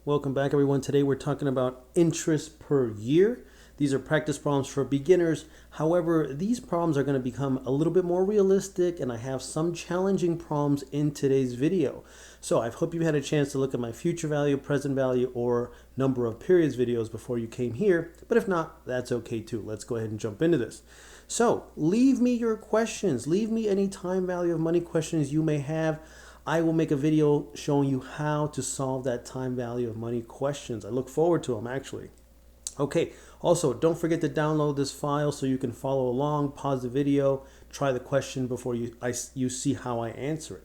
Welcome back, everyone. Today we're talking about interest per year. These are practice problems for beginners. However, these problems are going to become a little bit more realistic, and I have some challenging problems in today's video. So I hope you had a chance to look at my future value, present value, or number of periods videos before you came here. But if not, that's okay too. Let's go ahead and jump into this. So leave me your questions. Leave me any time value of money questions you may have. I will make a video showing you how to solve that time value of money questions. I look forward to them, actually. Okay, also don't forget to download this file so you can follow along, pause the video, try the question before you see how I answer it.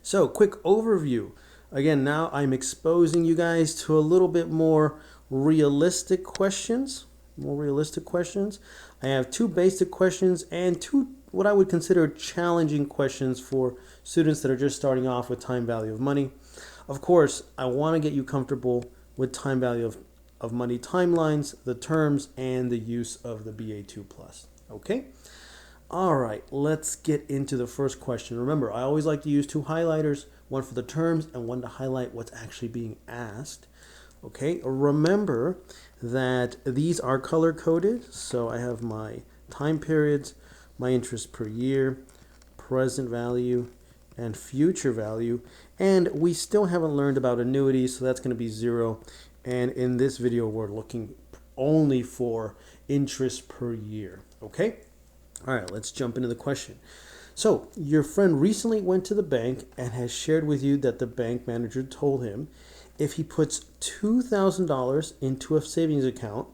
So, quick overview. Again, now I'm exposing you guys to a little bit more realistic questions. I have two basic questions and two what I would consider challenging questions for students that are just starting off with time value of money. Of course, I want to get you comfortable with time value of money timelines, the terms, and the use of the BA2+. Okay? All right, let's get into the first question. Remember, I always like to use two highlighters, one for the terms and one to highlight what's actually being asked. Okay, remember that these are color-coded, so I have my time periods, my interest per year, present value, and future value. And we still haven't learned about annuities, so that's going to be 0. And in this video, we're looking only for interest per year. Okay? All right, let's jump into the question. So, your friend recently went to the bank and has shared with you that the bank manager told him if he puts $2,000 into a savings account,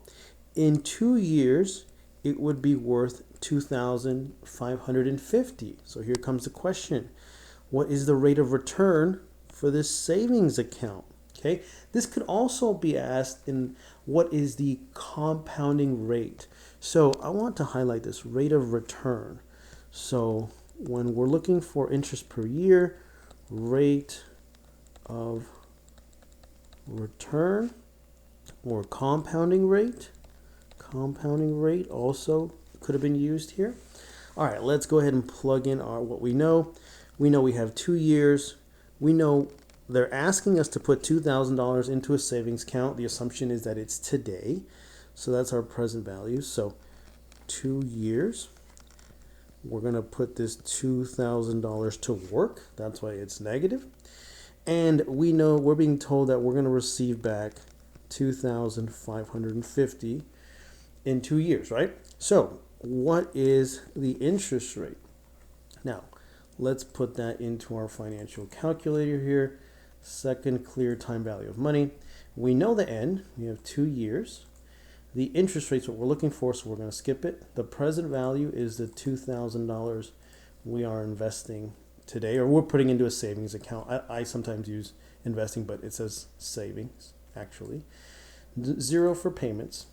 in 2 years, it would be worth $2,550. So here comes the question. What is the rate of return for this savings account? Okay, this could also be asked in what is the compounding rate. So I want to highlight this rate of return. So when we're looking for interest per year, rate of return or compounding rate also could have been used here. All right, let's go ahead and plug in what we know. We know we have 2 years. We know they're asking us to put $2,000 into a savings account. The assumption is that it's today. So that's our present value. So 2 years. We're going to put this $2,000 to work. That's why it's negative. And we know we're being told that we're going to receive back $2,550 in 2 years, right? So what is the interest rate? Now, let's put that into our financial calculator here. Second clear time value of money. We know the N. We have 2 years. The interest rate's what we're looking for, so we're going to skip it. The present value is the $2,000 we are investing today, or we're putting into a savings account. I sometimes use investing, but it says savings, actually. 0 for payments.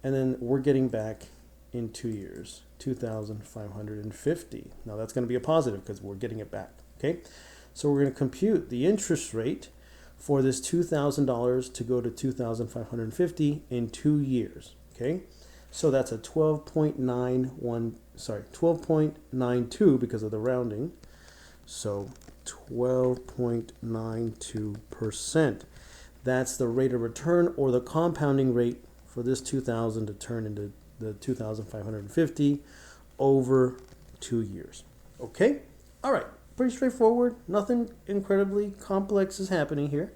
And then we're getting back in 2 years, $2,550. Now that's going to be a positive because we're getting it back, okay? So we're going to compute the interest rate for this $2,000 to go to $2,550 in 2 years, okay? So that's a 12.92 because of the rounding. So 12.92%. That's the rate of return or the compounding rate for this 2,000 to turn into the 2,550 over 2 years. Okay? All right. Pretty straightforward. Nothing incredibly complex is happening here.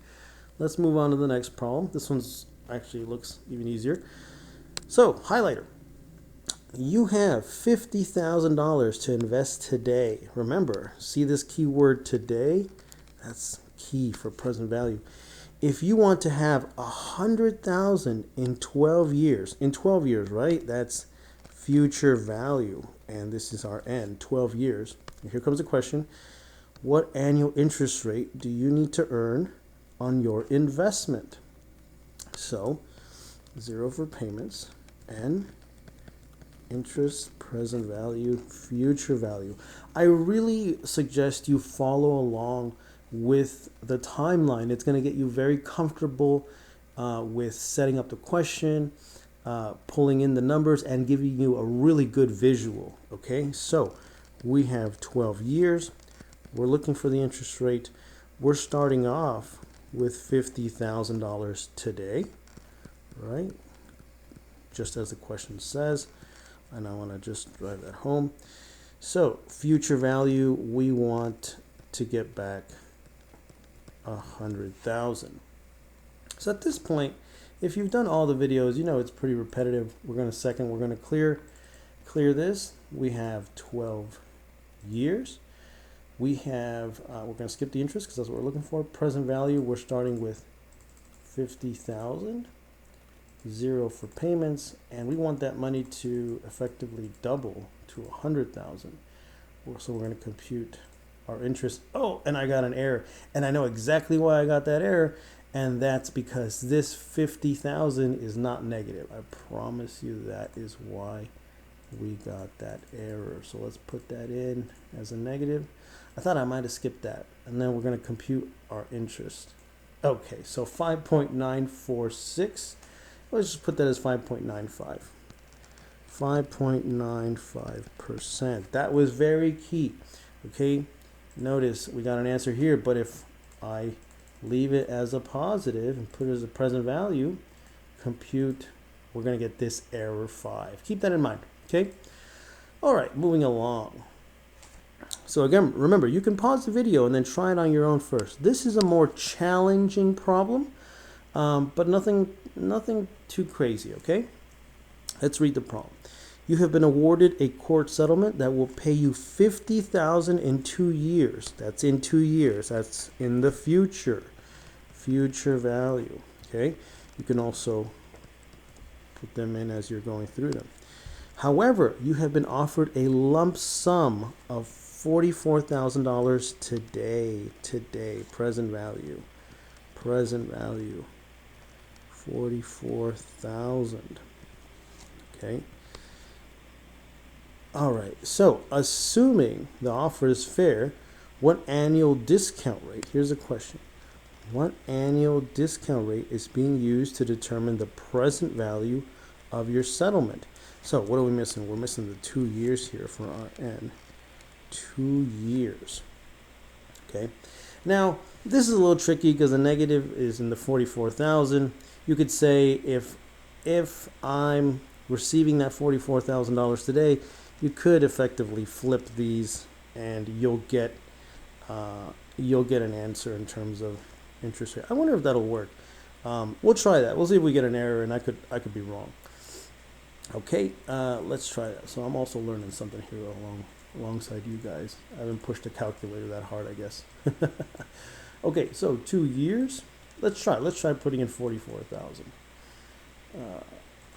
Let's move on to the next problem. This one's actually looks even easier. So, highlighter. You have $50,000 to invest today. Remember, see this keyword today? That's key for present value. If you want to have $100,000 in 12 years, right? That's future value. And this is our N, 12 years. And here comes the question. What annual interest rate do you need to earn on your investment? So 0 for payments, N, interest, present value, future value. I really suggest you follow along with the timeline. It's going to get you very comfortable with setting up the question, pulling in the numbers, and giving you a really good visual. Okay, so we have 12 years. We're looking for the interest rate. We're starting off with $50,000 today, right? Just as the question says, and I want to just drive that home. So future value, we want to get back 100,000. So at this point, if you've done all the videos, you know it's pretty repetitive. We're going to clear this. We have 12 years. We have, we're going to skip the interest because that's what we're looking for. Present value, we're starting with 50,000, 0 for payments, and we want that money to effectively double to 100,000. So we're going to compute our interest. Oh, and I got an error, and I know exactly why I got that error, and that's because this 50,000 is not negative. I promise you that is why we got that error. So let's put that in as a negative. I thought I might have skipped that. And then we're going to compute our interest. Okay, so 5.946. Let's just put that as 5.95. 5.95%. That was very key. Okay, notice we got an answer here, but if I leave it as a positive and put it as a present value, compute, we're going to get this error 5. Keep that in mind. Okay. All right, moving along. So again, remember, you can pause the video and then try it on your own first. This is a more challenging problem, but nothing too crazy, okay? Let's read the problem. You have been awarded a court settlement that will pay you $50,000 in 2 years. That's in 2 years. That's in the future. Future value, okay? You can also put them in as you're going through them. However, you have been offered a lump sum of $44,000 today, present value, 44,000. Okay. All right. So, assuming the offer is fair, what annual discount rate? Here's a question. What annual discount rate is being used to determine the present value of your settlement? So what are we missing? We're missing the 2 years here for our N. 2 years. Okay. Now, this is a little tricky because the negative is in the 44,000. You could say if I'm receiving that $44,000 today, you could effectively flip these and you'll get an answer in terms of interest rate. I wonder if that'll work. We'll try that. We'll see if we get an error, and I could be wrong. Okay, let's try that. So I'm also learning something here alongside you guys. I haven't pushed the calculator that hard, I guess. Okay, so 2 years. Let's try putting in 44,000. I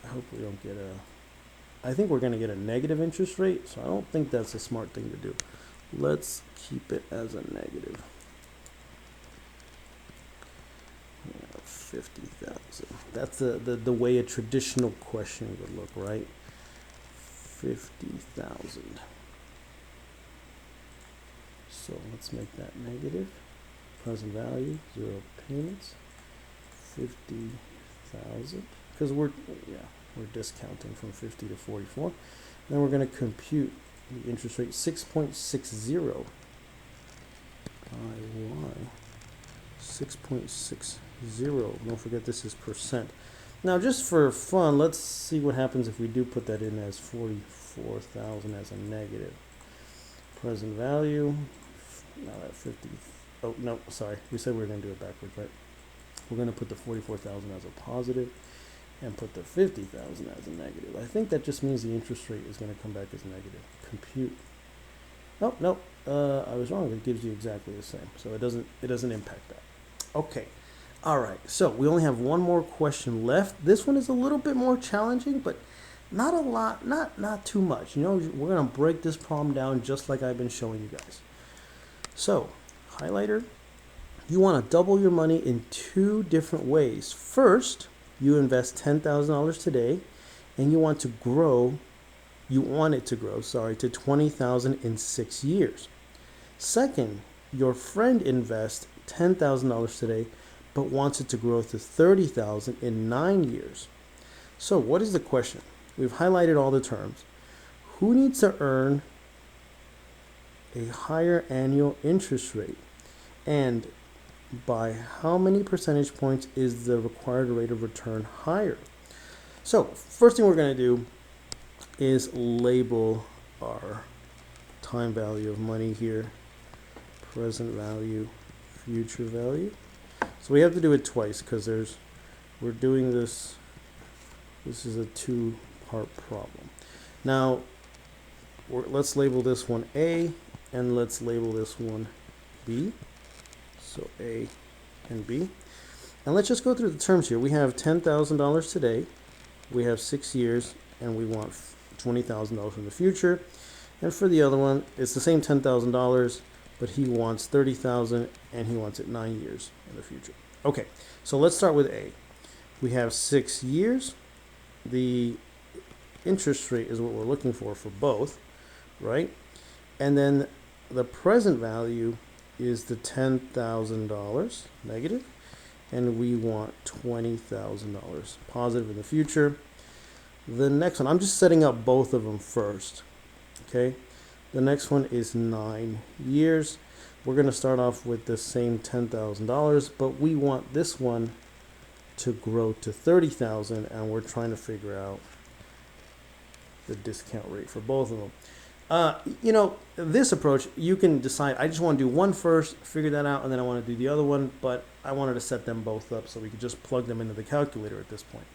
hope we don't get I think we're going to get a negative interest rate, so I don't think that's a smart thing to do. Let's keep it as a negative. 50,000. That's the way a traditional question would look, right? 50,000. So let's make that negative. Present value, 0 payments. 50,000. Because we're discounting from 50 to 44. Then we're going to compute the interest rate, 6.60 IY. 6.60. Don't forget this is percent. Now, just for fun, let's see what happens if we do put that in as 44,000 as a negative. Present value. Now that 50. Oh no, sorry. We said we were going to do it backwards, right? We're going to put the 44,000 as a positive and put the 50,000 as a negative. I think that just means the interest rate is going to come back as negative. Compute. Oh no, I was wrong. It gives you exactly the same, so it doesn't impact that. Okay. All right. So we only have one more question left. This one is a little bit more challenging, but not a lot, not too much. You know, we're going to break this problem down just like I've been showing you guys. So, highlighter, you want to double your money in 2 different ways. First, you invest $10,000 today, and you want it to grow, to $20,000 in 6 years. Second, your friend invests $10,000 today, but wants it to grow to $30,000 in 9 years. So what is the question? We've highlighted all the terms. Who needs to earn a higher annual interest rate? And by how many percentage points is the required rate of return higher? So first thing we're going to do is label our time value of money here, present value, future value. So we have to do it twice because we're doing this is a two-part problem. Now let's label this one A and let's label this one B. So A and B. And let's just go through the terms here. We have $10,000 today, we have 6 years, and we want $20,000 in the future. And for the other one, it's the same $10,000, but he wants $30,000 and he wants it 9 years in the future. Okay, so let's start with A. We have 6 years. The interest rate is what we're looking for both, right? And then the present value is the $10,000 negative, and we want $20,000 positive in the future. The next one, I'm just setting up both of them first, okay? The next one is 9 years. We're going to start off with the same $10,000, but we want this one to grow to $30,000, and we're trying to figure out the discount rate for both of them. This approach, you can decide, I just want to do one first, figure that out, and then I want to do the other one, but I wanted to set them both up so we could just plug them into the calculator at this point.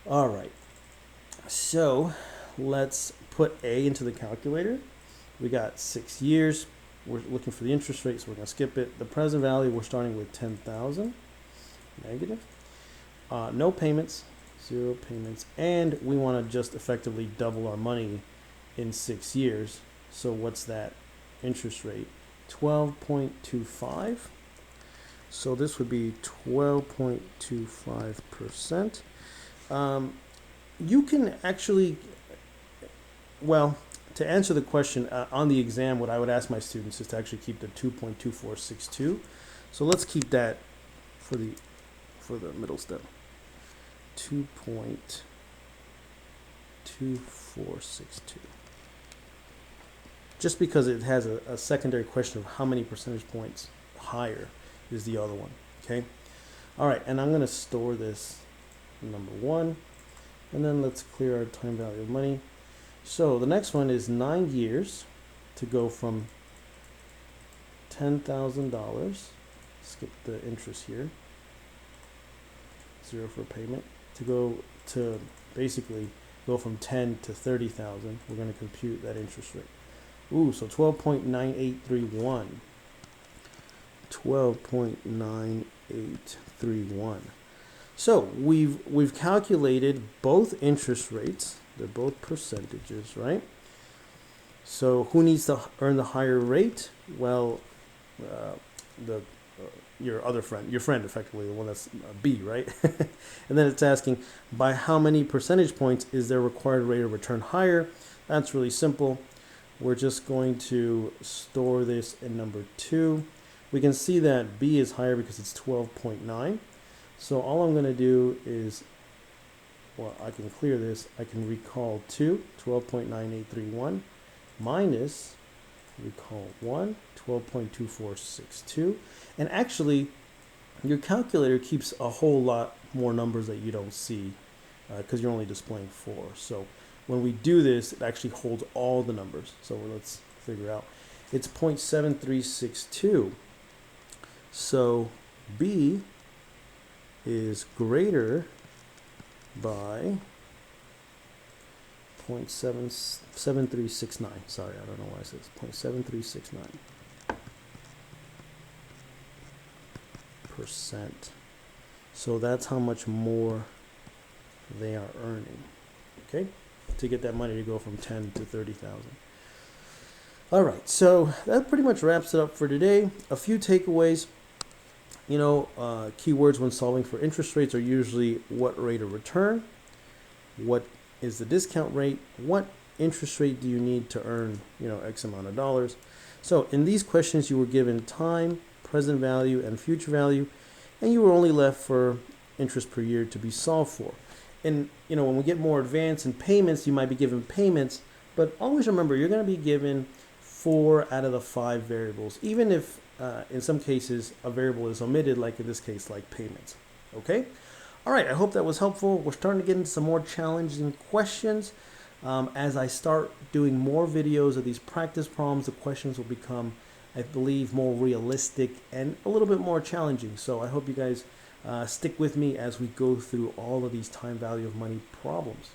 All right, so let's put A into the calculator. We got 6 years. We're looking for the interest rate, so we're going to skip it. The present value, we're starting with 10,000, negative. No payments, 0 payments, and we want to just effectively double our money in 6 years. So what's that interest rate? 12.25. So this would be 12.25%. You can actually, well, to answer the question on the exam, what I would ask my students is to actually keep the 2.2462. So let's keep that for the middle step. 2.2462. Just because it has a secondary question of how many percentage points higher is the other one, okay? All right, and I'm going to store this number 1, and then let's clear our time value of money. So the next one is 9 years to go from $10,000, skip the interest here, 0 for payment, to basically go from 10 to 30,000. We're going to compute that interest rate. Ooh, so 12.9831. 12.9831. So we've calculated both interest rates. They're both percentages, right? So who needs to earn the higher rate? Well, your other friend, your friend, effectively, the one that's B, right? And then it's asking, by how many percentage points is their required rate of return higher? That's really simple. We're just going to store this in number 2. We can see that B is higher because it's 12.9. So all I'm going to do is, well, I can clear this. I can recall 2, 12.9831, minus, recall 1, 12.2462. And actually, your calculator keeps a whole lot more numbers that you don't see because you're only displaying 4. So when we do this, it actually holds all the numbers. So let's figure out. It's 0.7362. So B is greater by 0.7369. Sorry, I don't know why it says 0.7369%. So that's how much more they are earning, okay, to get that money to go from 10 to 30,000. All right, so that pretty much wraps it up for today. A few takeaways. Keywords when solving for interest rates are usually what rate of return, what is the discount rate, what interest rate do you need to earn, X amount of dollars. So in these questions, you were given time, present value, and future value, and you were only left for interest per year to be solved for. And, when we get more advanced in payments, you might be given payments, but always remember, you're going to be given 4 out of the 5 variables. Even if in some cases, a variable is omitted, like in this case, like payments. Okay? All right, I hope that was helpful. We're starting to get into some more challenging questions. As I start doing more videos of these practice problems, the questions will become, I believe, more realistic and a little bit more challenging. So I hope you guys stick with me as we go through all of these time value of money problems.